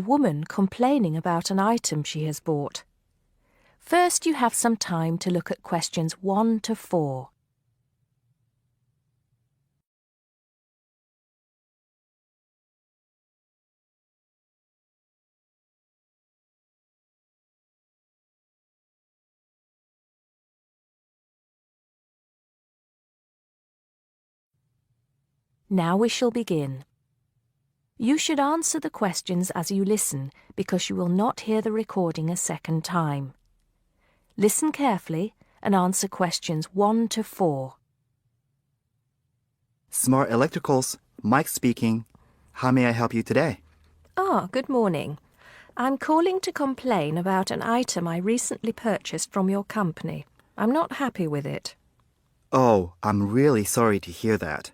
woman complaining about an item she has bought. First, you have some time to look at questions 1 to 4. Now we shall begin. You should answer the questions as you listen because you will not hear the recording a second time. Listen carefully and answer questions 1 to 4. Smart Electricals, Mike speaking. How may I help you today? Good morning. I'm calling to complain about an item I recently purchased from your company. I'm not happy with it. Oh, I'm really sorry to hear that.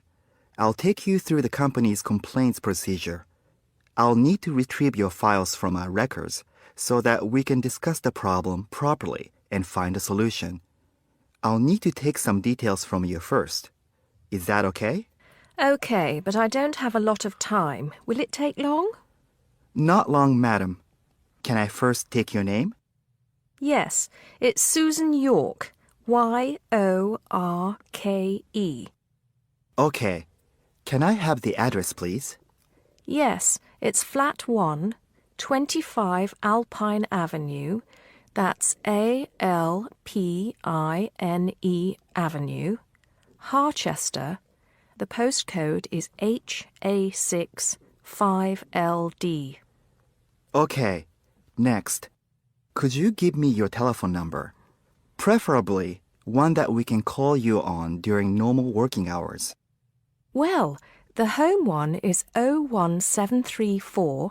I'll take you through the company's complaints procedure. I'll need to retrieve your files from our records so that we can discuss the problem properly and find a solution. I'll need to take some details from you first. Is that okay? Okay, but I don't have a lot of time. Will it take long? Not long, madam. Can I first take your name? Yes, it's Susan Yorke. Yorke. Okay. Can I have the address, please? Yes, it's Flat 1, 25 Alpine Avenue. That's ALPINE Avenue, Harchester. The postcode is HA6 5LD. Okay. Next. Could you give me your telephone number? Preferably one that we can call you on during normal working hours. Well, the home one is 01734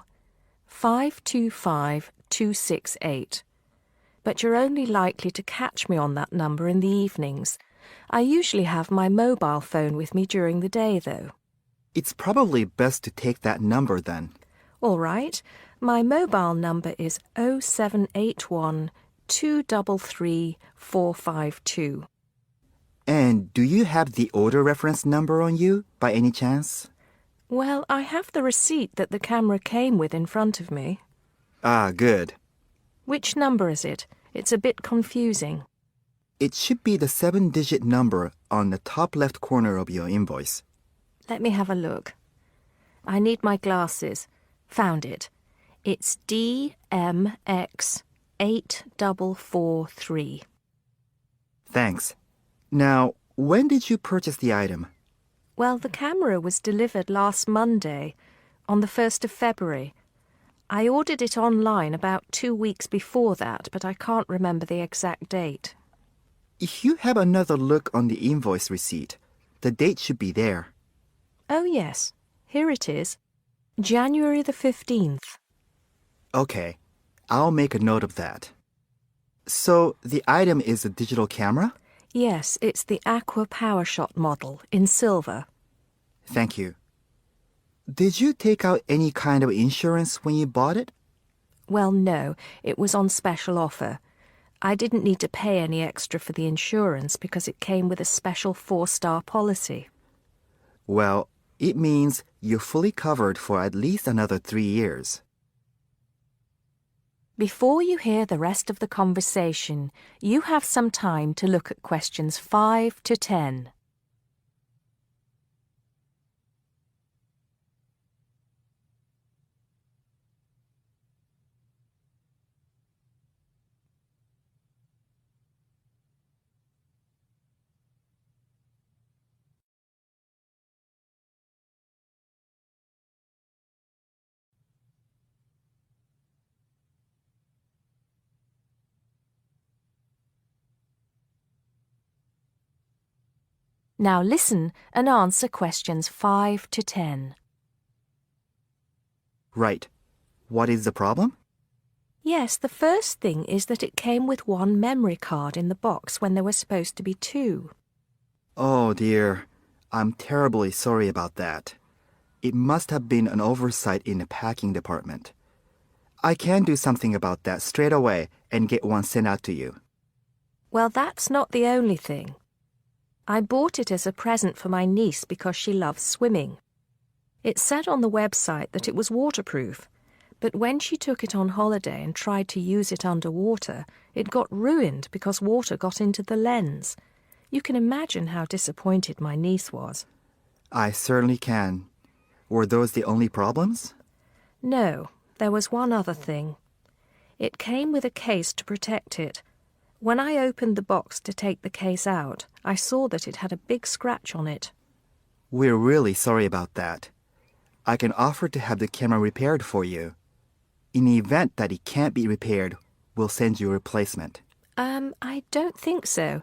525 268. But you're only likely to catch me on that number in the evenings. I usually have my mobile phone with me during the day, though. It's probably best to take that number then. All right. My mobile number is 0781 233 452. And do you have the order reference number on you, by any chance? Well, I have the receipt that the camera came with in front of me. Ah, good. Which number is it? It's a bit confusing. It should be the 7-digit number on the top left corner of your invoice. Let me have a look. I need my glasses. Found it. It's DMX 8443. Thanks. Now, when did you purchase the item? Well, the camera was delivered last Monday, on the 1st of February. I ordered it online about 2 weeks before that, but I can't remember the exact date. If you have another look on the invoice receipt, the date should be there. Oh, yes. Here it is. January the 15th. Okay, I'll make a note of that. So, the item is a digital camera? Yes, it's the Aqua PowerShot model in silver. Thank you. Did you take out any kind of insurance when you bought it? Well, no, it was on special offer. I didn't need to pay any extra for the insurance because it came with a special 4-star policy. Well, it means you're fully covered for at least another 3 years. Before you hear the rest of the conversation, you have some time to look at questions 5 to 10. Now listen and answer questions 5 to 10. Right. What is the problem? Yes, the first thing is that it came with 1 memory card in the box when there were supposed to be 2. Oh dear, I'm terribly sorry about that. It must have been an oversight in the packing department. I can do something about that straight away and get one sent out to you. Well, that's not the only thing. I bought it as a present for my niece because she loves swimming. It said on the website that it was waterproof, But when she took it on holiday and tried to use it underwater, it got ruined because water got into the lens. You can imagine how disappointed my niece was. I certainly can. Were those the only problems? No, there was one other thing. It came with a case to protect it. When I opened the box to take the case out, I saw that it had a big scratch on it. We're really sorry about that. I can offer to have the camera repaired for you. In the event that it can't be repaired, we'll send you a replacement. I don't think so.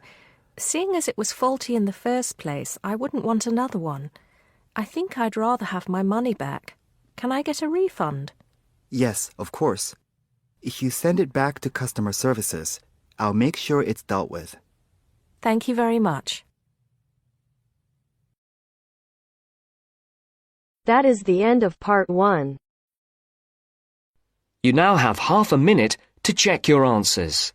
Seeing as it was faulty in the first place, I wouldn't want another one. I think I'd rather have my money back. Can I get a refund? Yes, of course. If you send it back to customer services, I'll make sure it's dealt with. Thank you very much. That is the end of part 1. You now have half a minute to check your answers.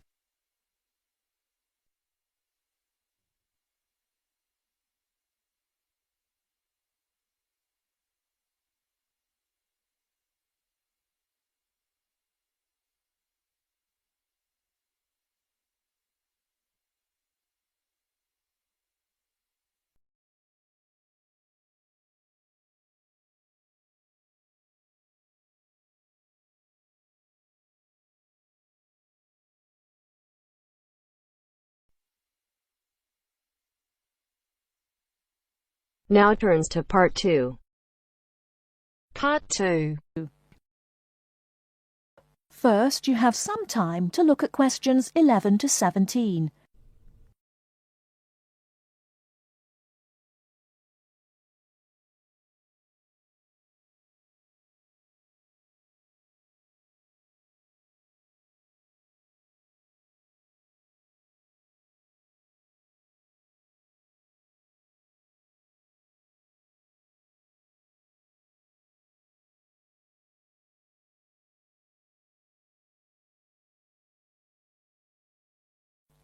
Now turns to part 2. Part 2. First, you have some time to look at questions 11 to 17.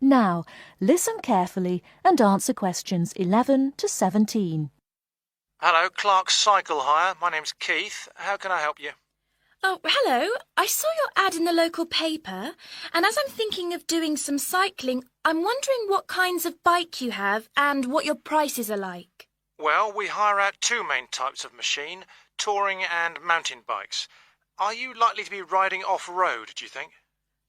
Now, listen carefully and answer questions 11 to 17. Hello, Clark's Cycle Hire. My name's Keith. How can I help you? Oh, hello. I saw your ad in the local paper, and as I'm thinking of doing some cycling, I'm wondering what kinds of bike you have and what your prices are like. Well, we hire out two main types of machine, touring and mountain bikes. Are you likely to be riding off-road, do you think?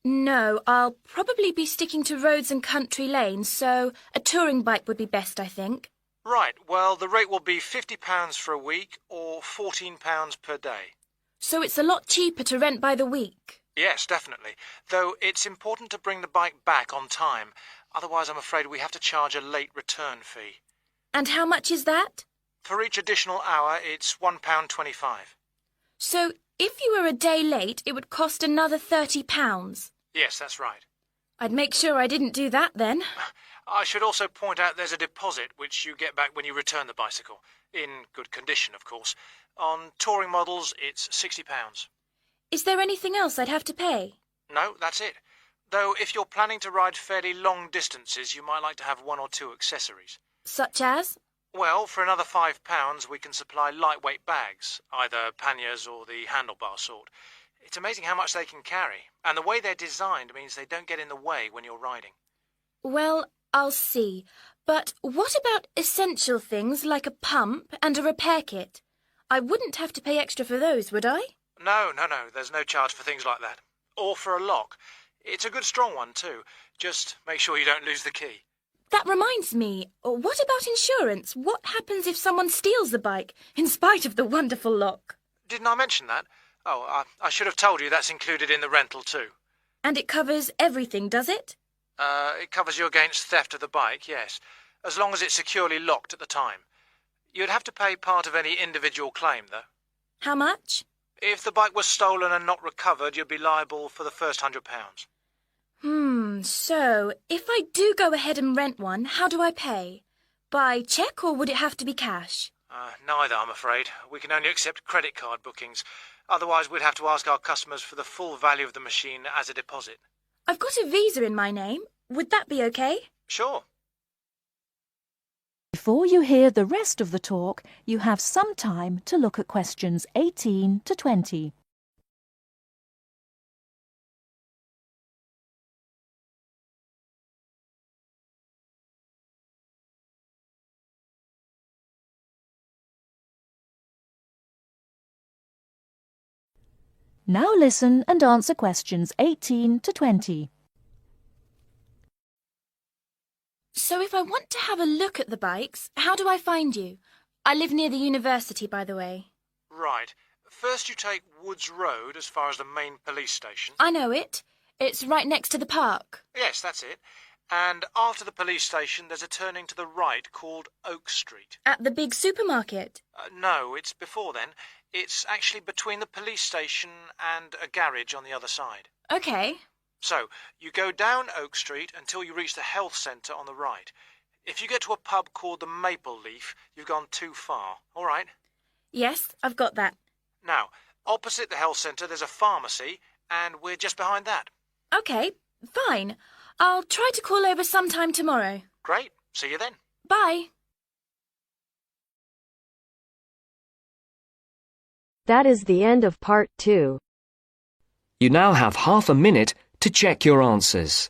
No, I'll probably be sticking to roads and country lanes, so a touring bike would be best, I think. Right, well, the rate will be £50 for a week or £14 per day. So it's a lot cheaper to rent by the week. Yes, definitely. Though it's important to bring the bike back on time. Otherwise, I'm afraid we have to charge a late return fee. And how much is that? For each additional hour, it's £1.25. So if you were a day late, it would cost another £30. Yes, that's right. I'd make sure I didn't do that then. I should also point out there's a deposit which you get back when you return the bicycle. In good condition, of course. On touring models, it's £60. Is there anything else I'd have to pay? No, that's it. Though if you're planning to ride fairly long distances, you might like to have one or two accessories. Such as? Well, for another £5, we can supply lightweight bags, either panniers or the handlebar sort. It's amazing how much they can carry, and the way they're designed means they don't get in the way when you're riding. Well, I'll see. But what about essential things like a pump and a repair kit? I wouldn't have to pay extra for those, would I? No, there's no charge for things like that. Or for a lock. It's a good strong one, too. Just make sure you don't lose the key. That reminds me, what about insurance? What happens if someone steals the bike, in spite of the wonderful lock? Didn't I mention that? Oh, I should have told you that's included in the rental, too. And it covers everything, does it? It covers you against theft of the bike, yes, as long as it's securely locked at the time. You'd have to pay part of any individual claim, though. How much? If the bike was stolen and not recovered, you'd be liable for the first £100. So, if I do go ahead and rent one, how do I pay? By cheque or would it have to be cash? Neither, I'm afraid. We can only accept credit card bookings. Otherwise, we'd have to ask our customers for the full value of the machine as a deposit. I've got a Visa in my name. Would that be okay? Sure. Before you hear the rest of the talk, you have some time to look at questions 18 to 20. Now listen and answer questions 18 to 20. So if I want to have a look at the bikes, how do I find you? I live near the university, by the way. Right. First you take Woods Road as far as the main police station. I know it. It's right next to the park. Yes, that's it. And after the police station, there's a turning to the right called Oak Street. At the big supermarket? No, it's before then. It's actually between the police station and a garage on the other side. OK. So, you go down Oak Street until you reach the health centre on the right. If you get to a pub called the Maple Leaf, you've gone too far. All right? Yes, I've got that. Now, opposite the health centre, there's a pharmacy, and we're just behind that. OK, fine. I'll try to call over sometime tomorrow. Great. See you then. Bye. That is the end of part 2. You now have half a minute to check your answers.